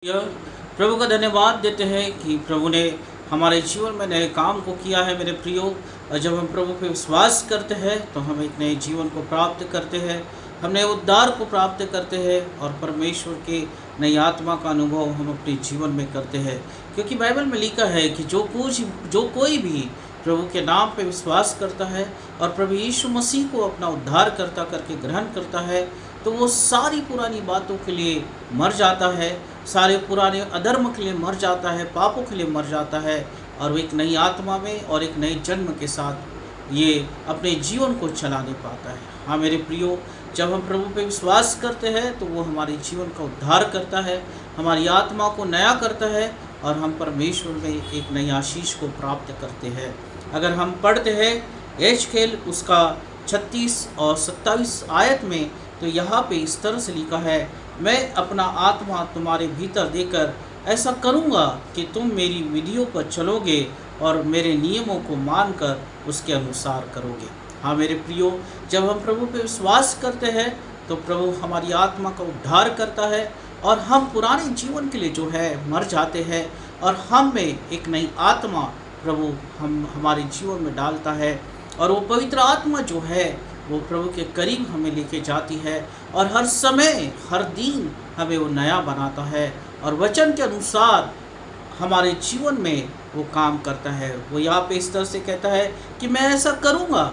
यह प्रभु का धन्यवाद देते हैं कि प्रभु ने हमारे जीवन में नए काम को किया है मेरे प्रियो। और जब हम प्रभु पे विश्वास करते हैं तो हम एक नए जीवन को प्राप्त करते हैं, हम नए उद्धार को प्राप्त करते हैं और परमेश्वर के नई आत्मा का अनुभव हम अपने जीवन में करते हैं। क्योंकि बाइबल में लिखा है कि जो कोई भी प्रभु के नाम पे विश्वास करता है और प्रभु यीशु मसीह को अपना उद्धारकर्ता करके ग्रहण करता है तो वो सारी पुरानी बातों के लिए मर जाता है, सारे पुराने अधर्म के लिए मर जाता है, पापों के लिए मर जाता है और वो एक नई आत्मा में और एक नए जन्म के साथ ये अपने जीवन को चलाने पाता है। हाँ मेरे प्रियो, जब हम प्रभु पे विश्वास करते हैं तो वो हमारे जीवन का उद्धार करता है, हमारी आत्मा को नया करता है और हम परमेश्वर में एक नई आशीष को प्राप्त करते हैं। अगर हम पढ़ते हैं एजकेल उसका 36 और 27 आयत में तो यहाँ पे इस तरह से लिखा है, मैं अपना आत्मा तुम्हारे भीतर देकर ऐसा करूँगा कि तुम मेरी विधियों पर चलोगे और मेरे नियमों को मानकर उसके अनुसार करोगे। हाँ मेरे प्रियो, जब हम प्रभु पे विश्वास करते हैं तो प्रभु हमारी आत्मा का उद्धार करता है और हम पुराने जीवन के लिए जो है मर जाते हैं और हम में एक नई आत्मा प्रभु हमारे जीवन में डालता है और वो पवित्र आत्मा जो है वो प्रभु के करीब हमें लेके जाती है और हर समय हर दिन हमें वो नया बनाता है और वचन के अनुसार हमारे जीवन में वो काम करता है। वो यहाँ पे इस तरह से कहता है कि मैं ऐसा करूँगा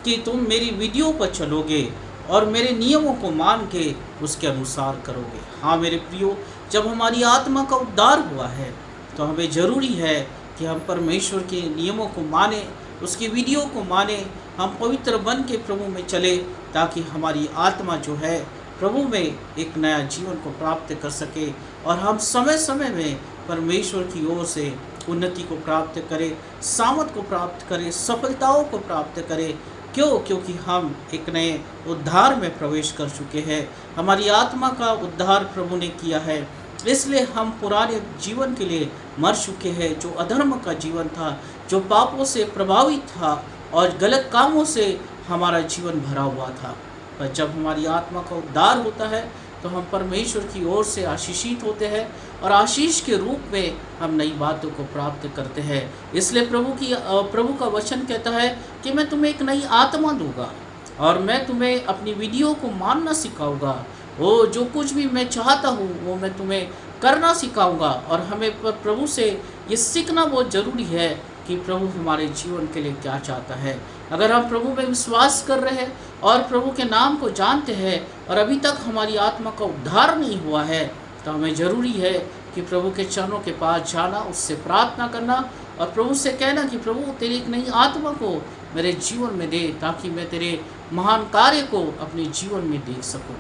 कि तुम मेरी विधियों पर चलोगे और मेरे नियमों को मान के उसके अनुसार करोगे। हाँ मेरे प्रियो, जब हमारी आत्मा का उद्धार हुआ है तो हमें ज़रूरी है कि हम परमेश्वर के नियमों को माने, उसकी विधियों को माने, हम पवित्र बन के प्रभु में चले ताकि हमारी आत्मा जो है प्रभु में एक नया जीवन को प्राप्त कर सके और हम समय समय में परमेश्वर की ओर से उन्नति को प्राप्त करें, सामर्थ को प्राप्त करें, सफलताओं को प्राप्त करें। क्योंकि हम एक नए उद्धार में प्रवेश कर चुके हैं, हमारी आत्मा का उद्धार प्रभु ने किया है, इसलिए हम पुराने जीवन के लिए मर चुके हैं, जो अधर्म का जीवन था, जो पापों से प्रभावित था और गलत कामों से हमारा जीवन भरा हुआ था। पर जब हमारी आत्मा का उद्धार होता है तो हम परमेश्वर की ओर से आशीषित होते हैं और आशीष के रूप में हम नई बातों को प्राप्त करते हैं। इसलिए प्रभु का वचन कहता है कि मैं तुम्हें एक नई आत्मा दूंगा और मैं तुम्हें अपनी विधियों को मानना सिखाऊंगा। वो जो कुछ भी मैं चाहता हूँ वो मैं तुम्हें करना सिखाऊंगा। और हमें प्रभु से ये सीखना बहुत ज़रूरी है कि प्रभु हमारे जीवन के लिए क्या चाहता है। अगर हम प्रभु में विश्वास कर रहे हैं और प्रभु के नाम को जानते हैं और अभी तक हमारी आत्मा का उद्धार नहीं हुआ है तो हमें ज़रूरी है कि प्रभु के चरणों के पास जाना, उससे प्रार्थना करना और प्रभु से कहना कि प्रभु तेरी एक नई आत्मा को मेरे जीवन में दे ताकि मैं तेरे महान कार्य को अपने जीवन में देख सकूं।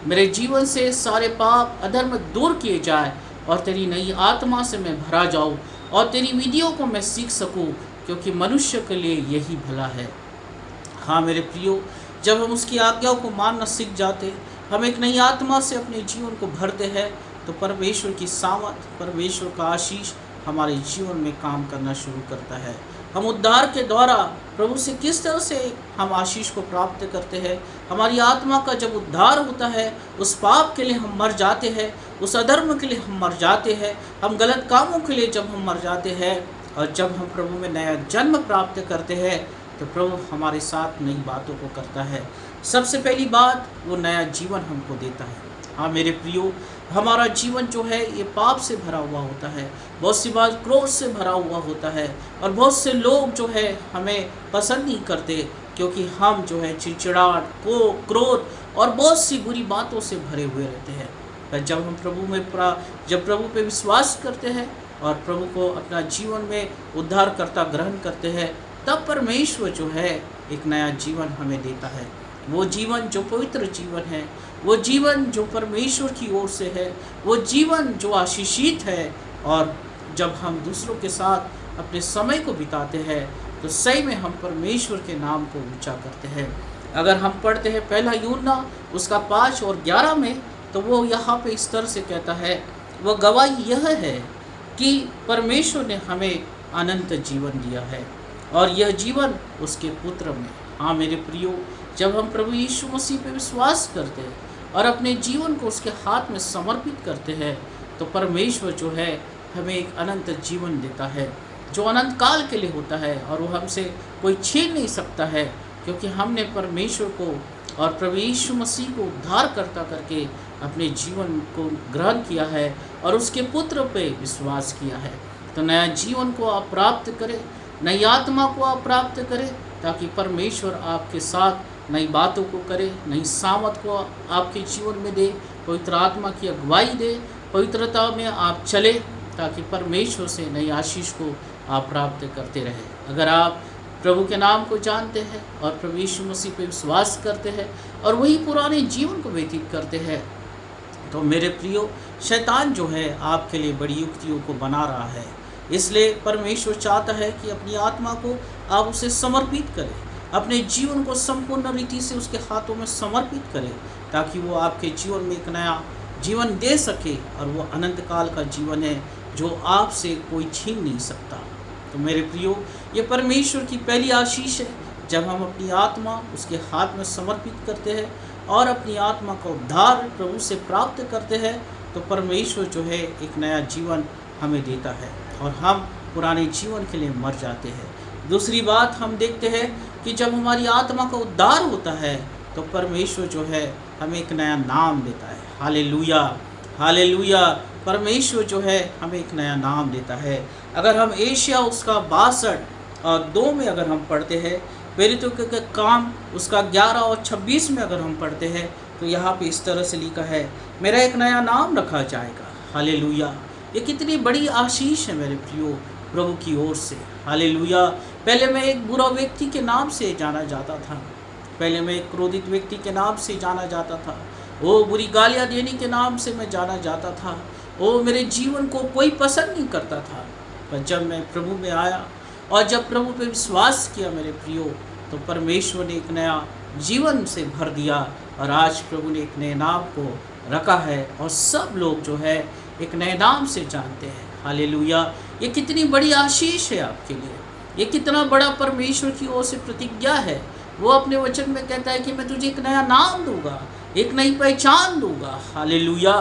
मेरे जीवन से सारे पाप अधर्म दूर किए जाए और तेरी नई आत्मा से मैं भरा जाऊं और तेरी विधियों को मैं सीख सकूं, क्योंकि मनुष्य के लिए यही भला है। हाँ मेरे प्रियो, जब हम उसकी आज्ञाओं को मानना सीख जाते, हम एक नई आत्मा से अपने जीवन को भरते हैं तो परमेश्वर की सामर्थ, परमेश्वर का आशीष हमारे जीवन में काम करना शुरू करता है। हम उद्धार के द्वारा प्रभु से किस तरह से हम आशीष को प्राप्त करते हैं। हमारी आत्मा का जब उद्धार होता है, उस पाप के लिए हम मर जाते हैं, उस अधर्म के लिए हम मर जाते हैं, हम गलत कामों के लिए जब हम मर जाते हैं और जब हम प्रभु में नया जन्म प्राप्त करते हैं तो प्रभु हमारे साथ नई बातों को करता है। सबसे पहली बात, वो नया जीवन हमको देता है। हाँ मेरे प्रियो, हमारा जीवन जो है ये पाप से भरा हुआ होता है, बहुत सी बार क्रोध से भरा हुआ होता है और बहुत से लोग जो है हमें पसंद नहीं करते क्योंकि हम जो है चिड़चिड़ाहट को क्रोध और बहुत सी बुरी बातों से भरे हुए रहते हैं। पर जब हम प्रभु पे विश्वास करते हैं और प्रभु को अपना जीवन में उद्धारकर्ता ग्रहण करते हैं तब परमेश्वर जो है एक नया जीवन हमें देता है। वो जीवन जो पवित्र जीवन है, वो जीवन जो परमेश्वर की ओर से है, वो जीवन जो आशीषित है। और जब हम दूसरों के साथ अपने समय को बिताते हैं तो सही में हम परमेश्वर के नाम को ऊंचा करते हैं। अगर हम पढ़ते हैं पहला यूहन्ना उसका 5 और 11 में तो वो यहाँ पे इस तरह से कहता है, वह गवाही यह है कि परमेश्वर ने हमें अनंत जीवन दिया है और यह जीवन उसके पुत्र में। हाँ मेरे प्रियो, जब हम प्रभु यीशु मसीह पे विश्वास करते हैं और अपने जीवन को उसके हाथ में समर्पित करते हैं तो परमेश्वर जो है हमें एक अनंत जीवन देता है, जो अनंत काल के लिए होता है, और वो हमसे कोई छीन नहीं सकता है, क्योंकि हमने परमेश्वर को और प्रभु यीशु मसीह को उद्धारकर्ता करके अपने जीवन को ग्रहण किया है और उसके पुत्र पे विश्वास किया है। तो नया जीवन को आप प्राप्त करें, नई आत्मा को आप प्राप्त करें, ताकि परमेश्वर आपके साथ नई बातों को करे, नई सामत को आपके जीवन में दे, पवित्र आत्मा की अगुवाई दे, पवित्रता में आप चले, ताकि परमेश्वर से नई आशीष को आप प्राप्त करते रहें। अगर आप प्रभु के नाम को जानते हैं और प्रभु यीशु मसीह पर विश्वास करते हैं और वही पुराने जीवन को व्यतीत करते हैं, तो मेरे प्रियो, शैतान जो है आपके लिए बड़ी युक्तियों को बना रहा है। इसलिए परमेश्वर चाहता है कि अपनी आत्मा को आप उसे समर्पित करें, अपने जीवन को संपूर्ण रीति से उसके हाथों में समर्पित करें, ताकि वो आपके जीवन में एक नया जीवन दे सके, और वो अनंत काल का जीवन है जो आपसे कोई छीन नहीं सकता। तो मेरे प्रियो, ये परमेश्वर की पहली आशीष है। जब हम अपनी आत्मा उसके हाथ में समर्पित करते हैं और अपनी आत्मा का उद्धार प्रभु से प्राप्त करते हैं, तो परमेश्वर जो है एक नया जीवन हमें देता है और हम पुराने जीवन के लिए मर जाते हैं। दूसरी बात हम देखते हैं कि जब हमारी आत्मा का उद्धार होता है, तो परमेश्वर जो है हमें एक नया नाम देता है। Hallelujah, hallelujah. परमेश्वर जो है हमें एक नया नाम देता है। अगर हम एशिया उसका 62:2 में अगर हम पढ़ते हैं, प्रेरितों के काम उसका 11 और 26 में अगर हम पढ़ते हैं, तो यहाँ पे इस तरह से लिखा है, मेरा एक नया नाम रखा जाएगा। हालेलुया। ये कितनी बड़ी आशीष है मेरे प्रियो प्रभु की ओर से। हालेलुया। पहले मैं एक बुरा व्यक्ति के नाम से जाना जाता था, पहले मैं एक क्रोधित व्यक्ति के नाम से जाना जाता था, वो बुरी गालियाँ देने के नाम से मैं जाना जाता था, वो मेरे जीवन को कोई पसंद नहीं करता था। पर जब मैं प्रभु में आया और जब प्रभु पे विश्वास किया मेरे प्रियो, तो परमेश्वर ने एक नया जीवन से भर दिया, और आज प्रभु ने एक नए नाम को रखा है और सब लोग जो है एक नए नाम से जानते हैं। हालेलुया। ये कितनी बड़ी आशीष है आपके लिए, ये कितना बड़ा परमेश्वर की ओर से प्रतिज्ञा है। वो अपने वचन में कहता है कि मैं तुझे एक नया नाम दूंगा, एक नई पहचान दूंगा। हालेलुया।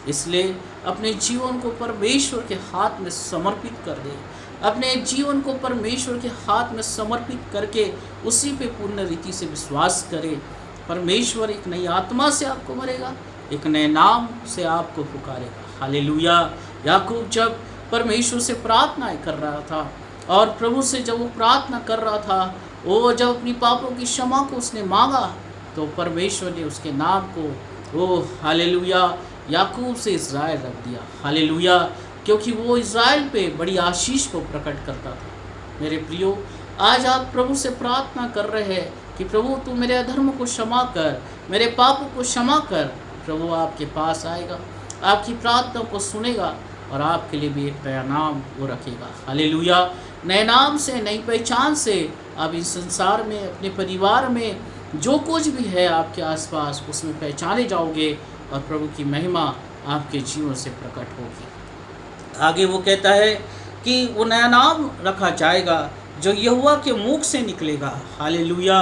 इसलिए अपने जीवन को परमेश्वर के हाथ में समर्पित कर दे, अपने जीवन को परमेश्वर के हाथ में समर्पित करके उसी पे पूर्ण रीति से विश्वास करे। परमेश्वर एक नई आत्मा से आपको भरेगा, एक नए नाम से आपको पुकारेगा। हालेलुया। याकूब जब परमेश्वर से प्रार्थना कर रहा था, और प्रभु से जब वो प्रार्थना कर रहा था, वो जब अपनी पापों की क्षमा को उसने मांगा, तो परमेश्वर ने उसके नाम को हालेलुया याकूब से इज़राइल रख दिया। हालेलुया। क्योंकि वो इज़राइल पे बड़ी आशीष को प्रकट करता था। मेरे प्रियो, आज आप प्रभु से प्रार्थना कर रहे हैं कि प्रभु तू मेरे अधर्म को क्षमा कर, मेरे पापों को क्षमा कर। प्रभु आपके पास आएगा, आपकी प्रार्थना को सुनेगा और आपके लिए भी एक नया नाम वो रखेगा। हालेलुया। नए नाम से, नई पहचान से आप इस संसार में, अपने परिवार में जो कुछ भी है आपके आसपास, उसमें पहचाने जाओगे और प्रभु की महिमा आपके जीवन से प्रकट होगी। आगे वो कहता है कि वो नया नाम रखा जाएगा जो यहोवा के मुख से निकलेगा। हालेलुया।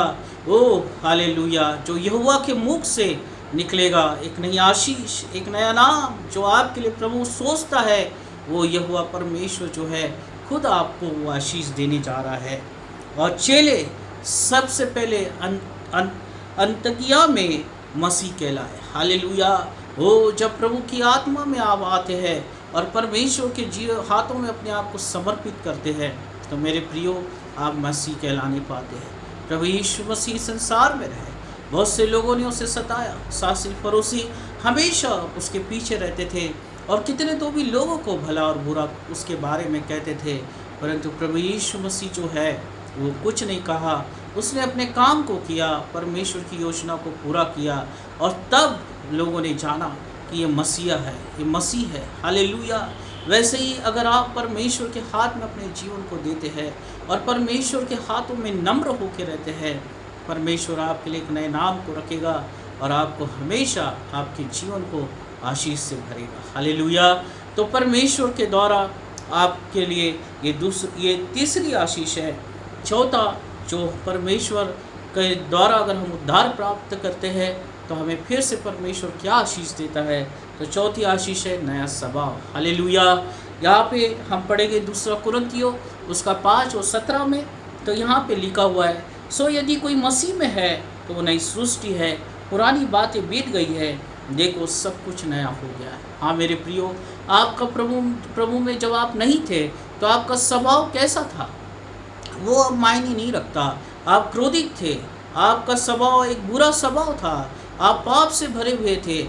ओ हालेलुया। जो यहोवा के मुख से निकलेगा, एक नई आशीष, एक नया नाम जो आपके लिए प्रभु सोचता है, वो यहोवा परमेश्वर जो है खुद आपको वो आशीष देने जा रहा है। और चेले सबसे पहले अंतकिया में मसीह कहलाए। हालेलुया। वो जब प्रभु की आत्मा में आप आते हैं और परमेश्वर के हाथों में अपने आप को समर्पित करते हैं, तो मेरे प्रियो आप मसीह कहलाने पाते हैं। प्रभु यीशु मसीह संसार में रहे, बहुत से लोगों ने उसे सताया, सासी पड़ोसी हमेशा उसके पीछे रहते थे, और कितने तो भी लोगों को भला और बुरा उसके बारे में कहते थे, परंतु प्रभु यीशु मसीह जो है वो कुछ नहीं कहा। उसने अपने काम को किया, परमेश्वर की योजना को पूरा किया, और तब लोगों ने जाना कि ये मसीहा है, ये मसीह है। हालेलुया। वैसे ही अगर आप परमेश्वर के हाथ में अपने जीवन को देते हैं और परमेश्वर के हाथों में नम्र होकर रहते हैं, परमेश्वर आपके लिए एक नए नाम को रखेगा और आपको हमेशा आपके जीवन को आशीष से भरेगा। हालेलुया। तो परमेश्वर के द्वारा आपके लिए ये तीसरी आशीष है। चौथा, जो परमेश्वर के द्वारा अगर हम उद्धार प्राप्त करते हैं, तो हमें फिर से परमेश्वर क्या आशीष देता है। तो चौथी आशीष है नया स्वभाव। हालेलुया। यहाँ पे हम पढ़ेंगे दूसरा कुरिन्थियों उसका 5 और 17 में। तो यहाँ पे लिखा हुआ है, सो यदि कोई मसीह में है तो वो नई सृष्टि है, पुरानी बातें बीत गई है, देखो सब कुछ नया हो गया है। हाँ मेरे प्रियो, आपका प्रभु में जब आप नहीं थे तो आपका स्वभाव कैसा था वो अब मायने नहीं रखता। आप क्रोधित थे, आपका स्वभाव एक बुरा स्वभाव था, आप पाप से भरे हुए थे,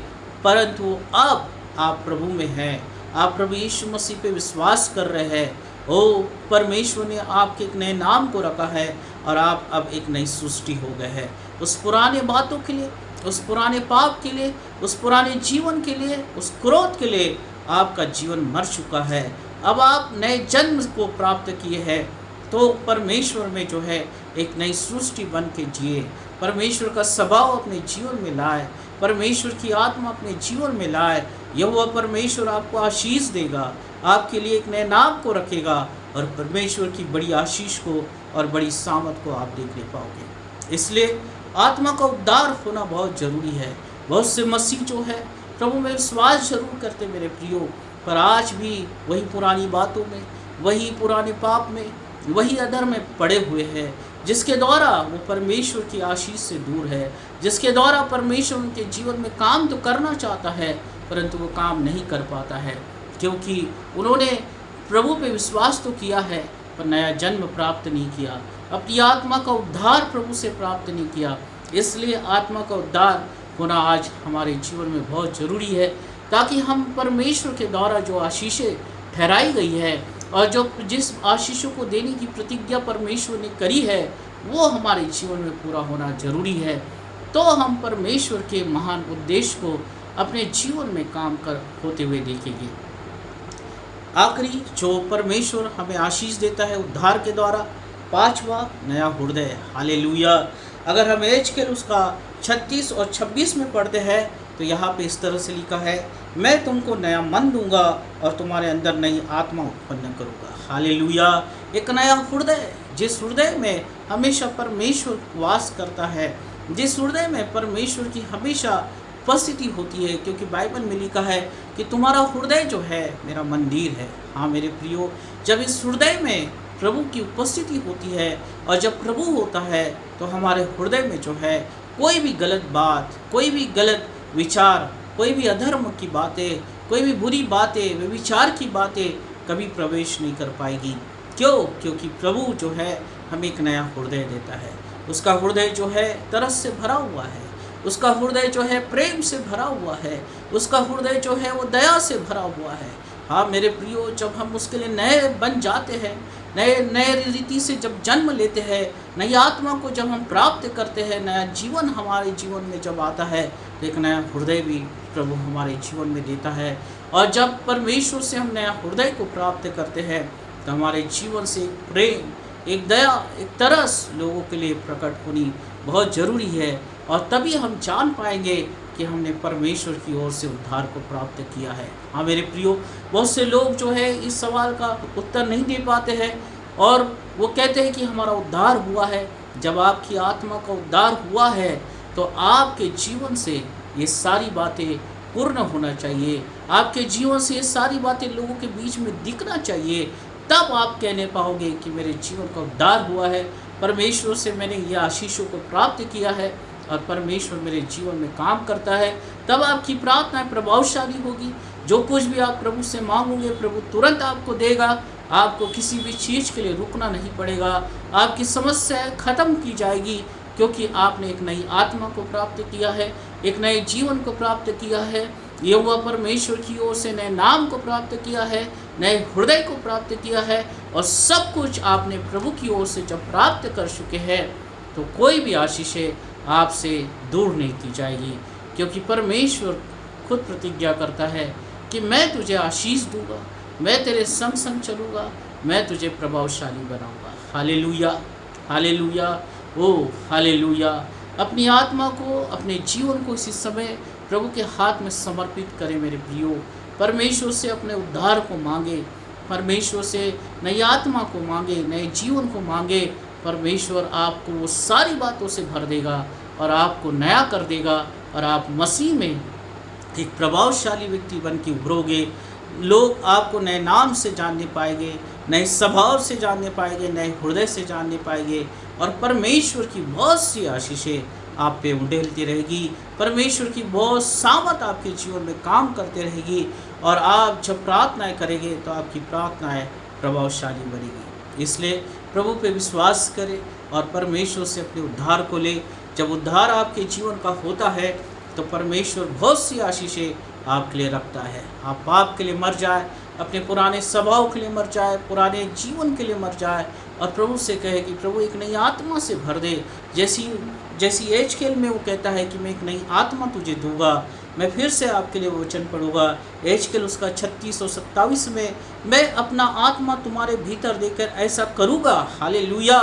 परंतु अब आप प्रभु में हैं, आप प्रभु यीशु मसीह पे विश्वास कर रहे हैं। ओ परमेश्वर ने आपके एक नए नाम को रखा है और आप अब एक नई सृष्टि हो गए हैं। उस पुराने बातों के लिए, उस पुराने पाप के लिए, उस पुराने जीवन के लिए, उस क्रोध के लिए आपका जीवन मर चुका है। अब आप नए जन्म को प्राप्त किए हैं, तो परमेश्वर में जो है एक नई सृष्टि बन के जिए, परमेश्वर का स्वभाव अपने जीवन में लाए, परमेश्वर की आत्मा अपने जीवन में लाए। यहोवा परमेश्वर आपको आशीष देगा, आपके लिए एक नए नाम को रखेगा और परमेश्वर की बड़ी आशीष को और बड़ी सामत को आप देखने पाओगे। इसलिए आत्मा का उद्धार होना बहुत ज़रूरी है। बहुत से मसीह जो है प्रभु में विश्वास जरूर करते मेरे प्रियो, पर आज भी वही पुरानी बातों में, वही पुराने पाप में, वही अधर्म में पड़े हुए हैं, जिसके द्वारा वो परमेश्वर की आशीष से दूर है, जिसके द्वारा परमेश्वर उनके जीवन में काम तो करना चाहता है परंतु वो काम नहीं कर पाता है, क्योंकि उन्होंने प्रभु पे विश्वास तो किया है पर नया जन्म प्राप्त नहीं किया, अपनी आत्मा का उद्धार प्रभु से प्राप्त नहीं किया। इसलिए आत्मा का उद्धार होना आज हमारे जीवन में बहुत ज़रूरी है, ताकि हम परमेश्वर के द्वारा जो आशीषें ठहराई गई है और जो जिस आशीषों को देने की प्रतिज्ञा परमेश्वर ने करी है वो हमारे जीवन में पूरा होना जरूरी है। तो हम परमेश्वर के महान उद्देश्य को अपने जीवन में काम कर होते हुए देखेंगे। आखिरी जो परमेश्वर हमें आशीष देता है उद्धार के द्वारा, 5वां नया हृदय। हालेलुया। अगर हम एजकेल उसका 36 और 26 में पढ़ते हैं तो यहाँ पे इस तरह से लिखा है, मैं तुमको नया मन दूंगा और तुम्हारे अंदर नई आत्मा उत्पन्न करूंगा। हालेलुया। एक नया हृदय, जिस हृदय में हमेशा परमेश्वर वास करता है, जिस हृदय में परमेश्वर की हमेशा उपस्थिति होती है, क्योंकि बाइबल में लिखा है कि तुम्हारा हृदय जो है मेरा मंदिर है। हाँ मेरे प्रियो, जब इस हृदय में प्रभु की उपस्थिति होती है और जब प्रभु होता है तो हमारे हृदय में जो है कोई भी गलत बात, कोई भी गलत विचार, कोई भी अधर्म की बातें, कोई भी बुरी बातें, व्यभिचार की बातें कभी प्रवेश नहीं कर पाएगी। क्यों? क्योंकि प्रभु जो है हमें एक नया हृदय देता है। उसका हृदय जो है तरस से भरा हुआ है, उसका हृदय जो है प्रेम से भरा हुआ है, उसका हृदय जो है वो दया से भरा हुआ है। हाँ मेरे प्रियो, जब हम उसके लिए नए बन जाते हैं, नए रीति से जब जन्म लेते हैं, नई आत्मा को जब हम प्राप्त करते हैं, नया जीवन हमारे जीवन में जब आता है तो एक नया हृदय भी प्रभु हमारे जीवन में देता है। और जब परमेश्वर से हम नया हृदय को प्राप्त करते हैं तो हमारे जीवन से एक प्रेम, एक दया, एक तरस लोगों के लिए प्रकट होनी बहुत ज़रूरी है। और तभी हम जान पाएंगे कि हमने परमेश्वर की ओर से उद्धार को प्राप्त किया है। हाँ मेरे प्रियो, बहुत से लोग जो है इस सवाल का उत्तर नहीं दे पाते हैं और वो कहते हैं कि हमारा उद्धार हुआ है। जब आपकी आत्मा का उद्धार हुआ है तो आपके जीवन से ये सारी बातें पूर्ण होना चाहिए, आपके जीवन से ये सारी बातें लोगों के बीच में दिखना चाहिए। तब आप कहने पाओगे कि मेरे जीवन का उद्धार हुआ है, परमेश्वर से मैंने ये आशीषों को प्राप्त किया है और परमेश्वर मेरे जीवन में काम करता है। तब आपकी प्रार्थना प्रभावशाली होगी। जो कुछ भी आप प्रभु से मांगोगे प्रभु तुरंत आपको देगा। आपको किसी भी चीज़ के लिए रुकना नहीं पड़ेगा, आपकी समस्या खत्म की जाएगी, क्योंकि आपने एक नई आत्मा को प्राप्त किया है, एक नए जीवन को प्राप्त किया है, यहोवा परमेश्वर की ओर से नए नाम को प्राप्त किया है, नए हृदय को प्राप्त किया है। और सब कुछ आपने प्रभु की ओर से जब प्राप्त कर चुके हैं तो कोई भी आशीषें आपसे दूर नहीं की जाएगी, क्योंकि परमेश्वर खुद प्रतिज्ञा करता है कि मैं तुझे आशीष दूंगा, मैं तेरे संग संग चलूँगा, मैं तुझे प्रभावशाली बनाऊंगा। हालेलुया, हालेलुया, ओ हालेलुया। अपनी आत्मा को, अपने जीवन को इसी समय प्रभु के हाथ में समर्पित करें मेरे प्रियो। परमेश्वर से अपने उद्धार को मांगे, परमेश्वर से नई आत्मा को मांगे, नए जीवन को मांगे। परमेश्वर आपको वो सारी बातों से भर देगा और आपको नया कर देगा और आप मसीह में एक प्रभावशाली व्यक्ति बन के उभरोगे। लोग आपको नए नाम से जानने पाएंगे, नए स्वभाव से जानने पाएंगे, नए हृदय से जानने पाएंगे, और परमेश्वर की बहुत सी आशीषें आप पे उंडेलती रहेगी। परमेश्वर की बहुत सामर्थ आपके जीवन में काम करती रहेगी, और आप जब प्रार्थनाएं करेंगे तो आपकी प्रार्थनाएं प्रभावशाली बनेगी। इसलिए प्रभु पे विश्वास करें और परमेश्वर से अपने उद्धार को ले। जब उद्धार आपके जीवन का होता है तो परमेश्वर बहुत सी आशीषें आपके लिए रखता है। आप पाप के लिए मर जाए, अपने पुराने स्वभाव के लिए मर जाए, पुराने जीवन के लिए मर जाए, और प्रभु से कहे कि प्रभु एक नई आत्मा से भर दे। जैसी एजकेल में वो कहता है कि मैं एक नई आत्मा तुझे दूंगा। मैं फिर से आपके लिए वो वचन पढ़ूंगा, एजकेल उसका 36 और 27 में, मैं अपना आत्मा तुम्हारे भीतर देकर ऐसा करूँगा। हालेलुया,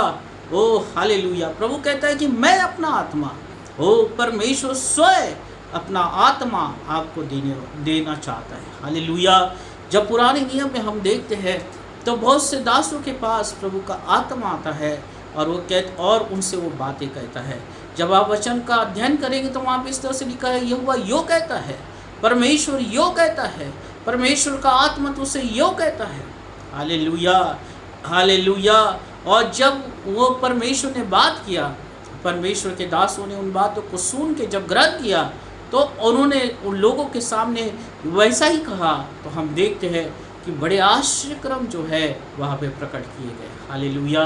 ओ हालेलुया। प्रभु कहता है कि मैं अपना आत्मा, ओ परमेश्वर स्वयं अपना आत्मा आपको देना चाहता है। हालेलुया। जब पुराने नियम में हम देखते हैं तो बहुत से दासों के पास प्रभु का आत्मा आता है और उनसे वो बातें कहता है। जब आप वचन का अध्ययन करेंगे तो वहाँ पे इस तरह से लिखा है, यहोवा यो कहता है, परमेश्वर यो कहता है, परमेश्वर का आत्मा तो उसे यो कहता है। Hallelujah, hallelujah. और जब वो परमेश्वर ने बात किया, परमेश्वर के दासों ने उन बातों को सुन के जब ग्रहण किया तो उन्होंने उन लोगों के सामने वैसा ही कहा। तो हम देखते हैं कि बड़े आश्चर्यक्रम जो है वहाँ पे प्रकट किए गए। Hallelujah,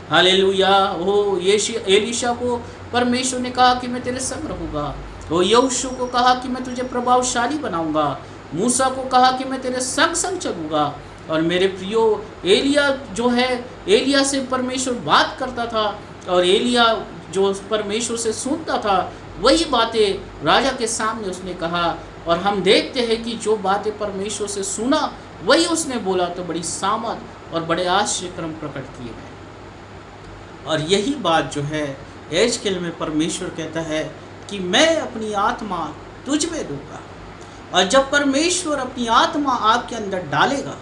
hallelujah. ओ एलीशा को परमेश्वर ने कहा कि मैं तेरे संग रहूँगा। वो यहोशू को कहा कि मैं तुझे प्रभावशाली बनाऊंगा। मूसा को कहा कि मैं तेरे संग संग चलूँगा। और मेरे प्रियो, एलिया जो है, एलिया से परमेश्वर बात करता था, और एलिया जो परमेश्वर से सुनता था वही बातें राजा के सामने उसने कहा। और हम देखते हैं कि जो बातें परमेश्वर से सुना वही उसने बोला, तो बड़ी सामर्थ और बड़े आश्चर्यक्रम प्रकट किए गए। और यही बात जो है एजकेल में परमेश्वर कहता है कि मैं अपनी आत्मा तुझ में दूंगा। और जब परमेश्वर अपनी आत्मा आपके अंदर डालेगा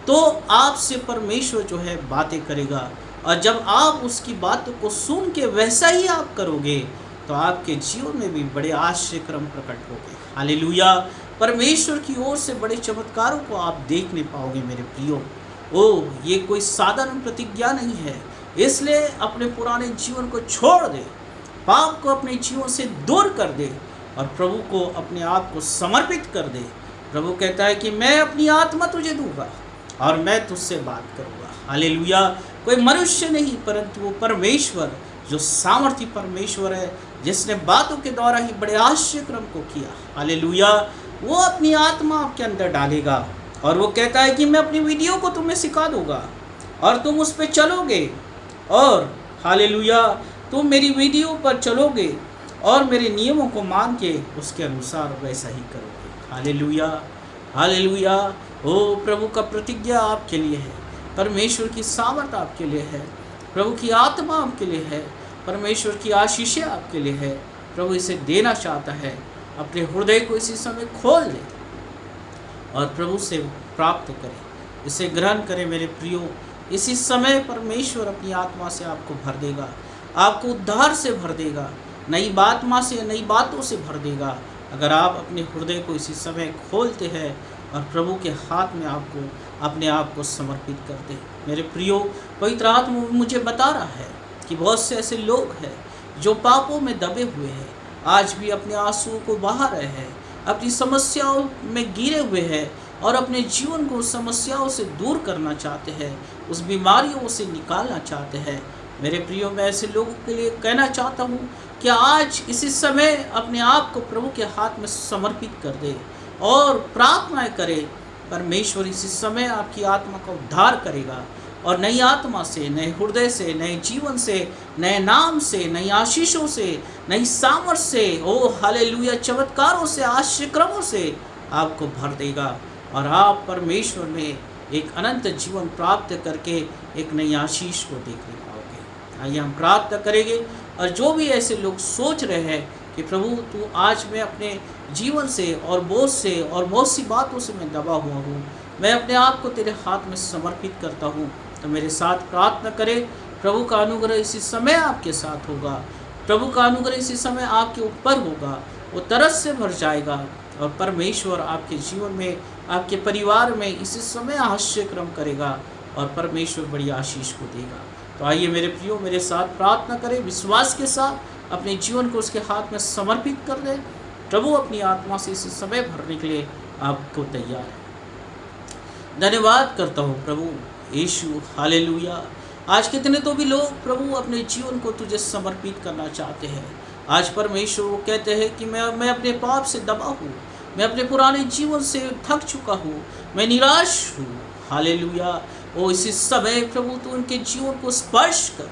तो आपसे परमेश्वर जो है बातें करेगा, और जब आप उसकी बातों को सुन के वैसा ही आप करोगे तो आपके जीवन में भी बड़े आश्चर्यक्रम प्रकट होंगे। हालेलुया। परमेश्वर की ओर से बड़े चमत्कारों को आप देखने पाओगे मेरे प्रियो। ओ, ये कोई साधारण प्रतिज्ञा नहीं है। इसलिए अपने पुराने जीवन को छोड़ दे, पाप को अपने जीवन से दूर कर दे, और प्रभु को अपने आप को समर्पित कर दे। प्रभु कहता है कि मैं अपनी आत्मा तुझे दूंगा और मैं तुझसे बात करूंगा। हालेलुया। कोई मनुष्य नहीं, परंतु वो परमेश्वर जो सामर्थी परमेश्वर है, जिसने बातों के द्वारा ही बड़े आश्चर्यक्रम को किया। हालेलुया। वो अपनी आत्मा आपके अंदर डालेगा, और वो कहता है कि मैं अपनी वीडियो को तुम्हें सिखा दूंगा और तुम उस पर चलोगे, और हालेलुया, तुम मेरी वीडियो पर चलोगे और मेरे नियमों को मान के उसके अनुसार वैसा ही करोगे। Hallelujah, hallelujah. ओ, प्रभु का प्रतिज्ञा आपके लिए है, परमेश्वर की सामर्थ आपके लिए है, प्रभु की आत्मा आपके लिए है, परमेश्वर की आशीषें आपके लिए है। प्रभु इसे देना चाहता है। अपने हृदय को इसी समय खोल दे और प्रभु से प्राप्त करें, इसे ग्रहण करें मेरे प्रियो। इसी समय परमेश्वर अपनी आत्मा से आपको भर देगा, आपको उद्धार से भर देगा, नई आत्मा से, नई बातों से भर देगा, अगर आप अपने हृदय को इसी समय खोलते हैं और प्रभु के हाथ में आपको अपने आप को समर्पित करते। मेरे प्रियो, पवित्र आत्मा मुझे बता रहा है कि बहुत से ऐसे लोग हैं जो पापों में दबे हुए हैं, आज भी अपने आंसुओं को बहा रहे हैं, अपनी समस्याओं में गिरे हुए हैं, और अपने जीवन को उस समस्याओं से दूर करना चाहते हैं, उस बीमारियों से निकालना चाहते हैं। मेरे प्रियो, मैं ऐसे लोगों के लिए कहना चाहता हूँ कि आज इसी समय अपने आप को प्रभु के हाथ में समर्पित कर दे और प्रार्थनाएं करें। परमेश्वर इसी समय आपकी आत्मा का उद्धार करेगा, और नई आत्मा से, नए हृदय से, नए जीवन से, नए नाम से, नई आशीषों से, नई सामर्थ से, ओ हालेलुया, चमत्कारों से, आश्चर्यक्रमों से आपको भर देगा, और आप परमेश्वर में एक अनंत जीवन प्राप्त करके एक नई आशीष को देखने पाओगे। आइए हम प्रार्थना करेंगे। और जो भी ऐसे लोग सोच रहे हैं कि प्रभु तू आज मैं अपने जीवन से और बोझ से और बहुत सी बातों से मैं दबा हुआ हूँ, मैं अपने आप को तेरे हाथ में समर्पित करता हूँ, तो मेरे साथ प्रार्थना करें। प्रभु का अनुग्रह इसी समय आपके साथ होगा, प्रभु का अनुग्रह इसी समय आपके ऊपर होगा, वो तरस से भर जाएगा और परमेश्वर आपके जीवन में, आपके परिवार में इसी समय आश्चर्यक्रम करेगा और परमेश्वर बड़ी आशीष को देगा। तो आइए मेरे प्रियो, मेरे साथ प्रार्थना करें, विश्वास के साथ अपने जीवन को उसके हाथ में समर्पित कर दें। प्रभु अपनी आत्मा से इस समय भरने के लिए आपको तैयार है। धन्यवाद करता हूँ प्रभु यीशु, हालेलुया। आज कितने तो भी लोग प्रभु अपने जीवन को तुझे समर्पित करना चाहते हैं। आज परमेश्वर वो कहते हैं कि मैं अपने पाप से दबा हूँ, मैं अपने पुराने जीवन से थक चुका हूँ, मैं निराश हूँ। हालेलुया। ओ इसी समय प्रभु तू उनके जीवन को स्पर्श कर,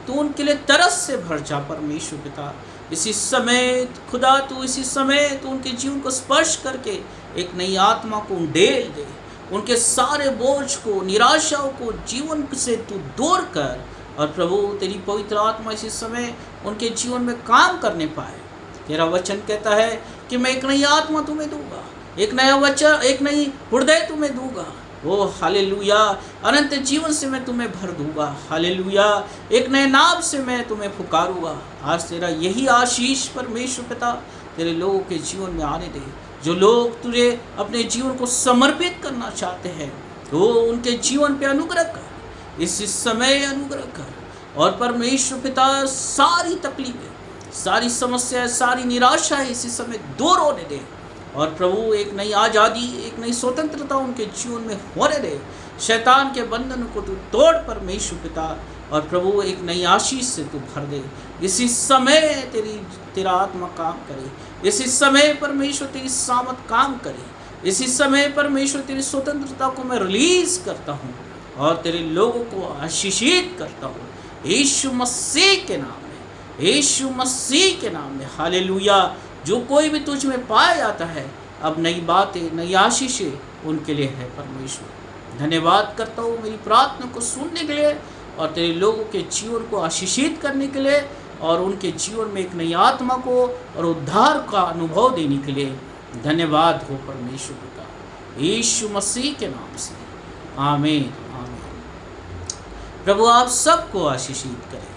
तू उनके लिए तरस से भर जा परमेश्वर पिता। इसी समय खुदा तू इसी समय तू उनके जीवन को स्पर्श करके एक नई आत्मा को उंडेल दे, उनके सारे बोझ को, निराशाओं को जीवन से तू दूर कर। और प्रभु तेरी पवित्र आत्मा इसी समय उनके जीवन में काम करने पाए। तेरा वचन कहता है कि मैं एक नई आत्मा तुम्हें दूंगा, एक नया वचन, एक नई हृदय तुम्हें दूंगा। ओ हालेलुया। अनंत जीवन से मैं तुम्हें भर दूंगा। हालेलुया। एक नए नाम से मैं तुम्हें पुकारूंगा। आज तेरा यही आशीष परमेश्वर पिता तेरे लोगों के जीवन में आने दे। जो लोग तुझे अपने जीवन को समर्पित करना चाहते हैं, तो उनके जीवन पे अनुग्रह कर, इस समय अनुग्रह कर। और परमेश्वर पिता सारी तकलीफें, सारी समस्याएं, सारी निराशाएं इसी समय दूर होने दे। और प्रभु एक नई आज़ादी, एक नई स्वतंत्रता उनके जीवन में होने दे। शैतान के बंधन को तू तोड़ परमेश्वर पिता। और प्रभु एक नई आशीष से तू भर दे। इसी समय तेरा आत्मा काम करे। इसी समय परमेश्वर तेरी सामत काम करे। इसी समय परमेश्वर तेरी स्वतंत्रता को मैं रिलीज करता हूँ और तेरे लोगों को आशीषित करता हूँ यीशु मसीह के नाम में, यीशु मसीह के नाम में। हालेलुया। जो कोई भी तुझ में पाया जाता है, अब नई बातें, नई आशीषें उनके लिए है परमेश्वर। धन्यवाद करता हूँ मेरी प्रार्थना को सुनने के लिए और तेरे लोगों के जीवन को आशीषित करने के लिए और उनके जीवन में एक नई आत्मा को और उद्धार का अनुभव देने के लिए। धन्यवाद हो परमेश्वर पिता, यीशु मसीह के नाम से। आमीन, आमीन। प्रभु आप सबको आशीषित करें।